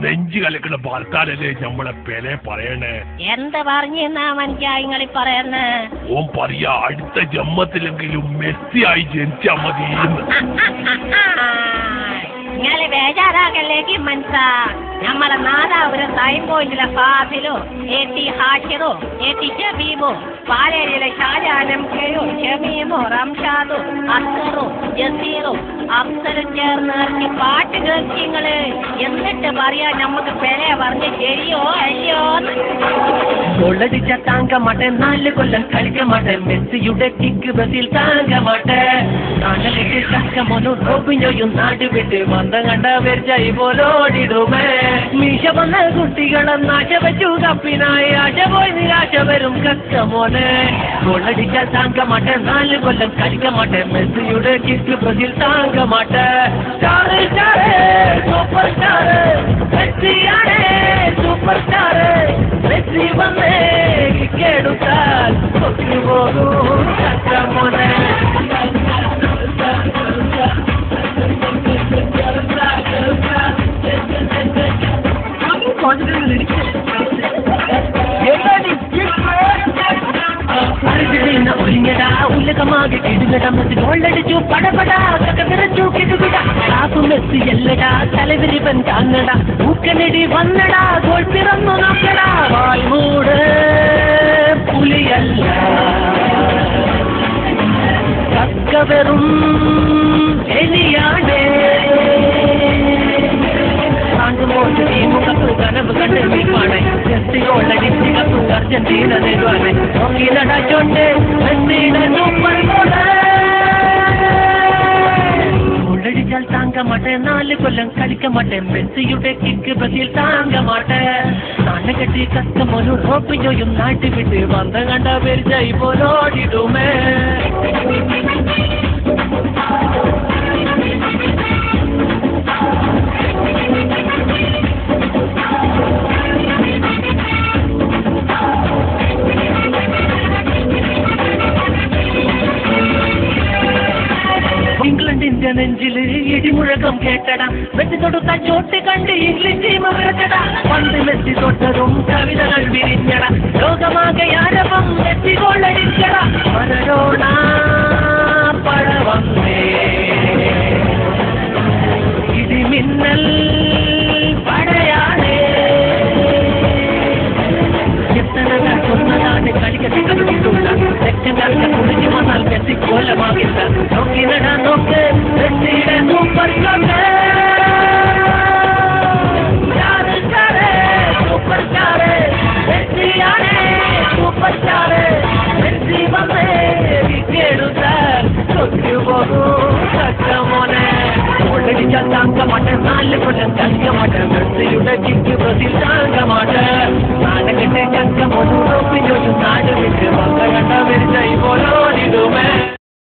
നെഞ്ചു കളിക്കുന്ന ഭർത്താനല്ലേ നമ്മളെ പെലെ പറയണേ. എന്ത് പറഞ്ഞാ മനസ്സിലായി പറയുന്നേ? ഓൻ പറയാ അടുത്ത ജന്മത്തിലെങ്കിലും മെസ്സി ആയി ജനിച്ചാ മതി. നിങ്ങള് ബേജാറാകല്ലേക്ക് മനസ്സാ. നമ്മളെ നാദാ ഒരു ടൈം പോയിന്റിലെ ഫാസിലോ ഏട്ടി ഹാഷിറോ ഏട്ടി ഷബീബോ പാലേരിയിലെ ഷാജാനം കെയോ ഷമീമോ റംഷാദോ അസ്സറോ ജസീറോ അഫ്സലും ചേർന്ന് ഇറക്കി പാട്ട് കേൾക്കിങ്ങള്. എന്നിട്ട് പറയാ നമുക്ക് പെലെ പറഞ്ഞ് ശരിയോ അല്ലയോന്ന്. ഗോളടിച്ച താങ്ക മാട്ടെ 4 കൊല്ലം കളിക്ക മാട്ടെ മെസ്സിയുടെ കിക്ക് ബ്രസീൽ താങ്ക മാട്ടെ. നാട്ടിലേക്ക് കക്കമോനു റോബിഞ്ഞോയും നാട് വിട്ട് വന്ന കണ്ട വെർജായി പോലോടിടുമേ. മീശ വന്ന കുട്ടികളെ നാശ വെച്ചു കപ്പിനായി ആശ പോയി നിരാശ വരും കക്കമോനെ. ഗോളടിച്ച താങ്ക മാട്ടെ 4 കൊല്ലം കളിക്ക മാട്ടെ മെസ്സിയുടെ കിക്ക് ബ്രസീൽ താങ്ക മാട്ടെ. സ്റ്റാറ് സ്റ്റാറ് സൂപ്പർ സ്റ്റാറ് മെസ്സിയാണ് സൂപ്പർ സ്റ്റാറ്. മെസ്സി വന്നേ കിക്കെടുത്താൽ കൊച്ചു പോകൂ കക്കമോനെ. ഒരിങ്ങടാ ഉലകമാകെ കിടുകട മെസ്സി ഗോളടിച്ചു പടപടാ കക്കവിറച്ചു കിടുകിട. കാപ്പു മെസ്സി എല്ലടാ തലവിരിവൻ കാങ്ങടാ ഊക്കനടി വന്നടാ ഗോൾ പിറന്നു നോക്കടാ. വായ്മൂട് പുലിയല്ല കക്ക വെറും എലിയാണേ. കനവ് കണ്ട് വീപ്പാണ് മെസ്സിയോളടിച്ച് കപ്പു അർജന്റീന നേടുവാണ്. നോക്കിയിലടാ ചൊണ്ട് മെസ്സിയുടെ സൂപ്പർ ഗോള്. ഗോളടിച്ചാൽ താങ്ക മാട്ടെ 4 കൊല്ലം കളിക്ക മാട്ടെ മെസ്സിയുടെ കിക്ക് ബ്രസീൽ താങ്ക മാട്ടെ. നാളെ കെട്ടി കക്കമോനു റോബിഞ്ഞോയും നാട്ടി വിട്ട് വന്ന കണ്ട വെർജായി പോലോടിടുമേ. ഇംഗ്ലണ്ടിന്റെ നെഞ്ചില് ഇടിമുഴക്കം കേട്ടടാ. മെസ്സി തൊടുത്ത ചോട്ട് കണ്ട് ഇംഗ്ലീഷ് ടീം വിറച്ചടാ. പണ്ട് മെസ്സി തൊട്ടതും കവിതകൾ വിരിഞ്ഞട. ലോകമാകെ ആരവം മെസ്സി ഗോളടിച്ചടാ. മരരോണ പഴവന്നേ ഇടിമിന്നൽ പടയാണേ. എത്തനകൾ കൊന്നതാണ് കളിക്കട്ടിട്ടുള്ള സെക്കൻഡാർക്ക് കുടിച്ചു വന്നാൽ മെസ്സി കോലമാകില്ല. നോക്കിനട നോക്ക് മെസ്സിയുടെ super goal. Star star super star മെസ്സിയാണ് സൂപ്പർ സ്റ്റാറ്. മെസ്സി വന്നേ കിക്കെടുത്താൽ കൊച്ചു പോകൂ കക്കമോനെ. ഗോളടിച്ചാൽ താങ്ക മാട്ടെ 4 കൊല്ലം കളിക്ക മാട്ടെ മെസ്സിയുടെ കിക്ക് ബ്രസീൽ താങ്ക മാട്ടെ. നാളെ കെട്ടി കക്കമോനു റോബിഞ്ഞോയും നാട് വിട്ട് വന്ന കണ്ട വെർജായി പോലോടിടുമേ.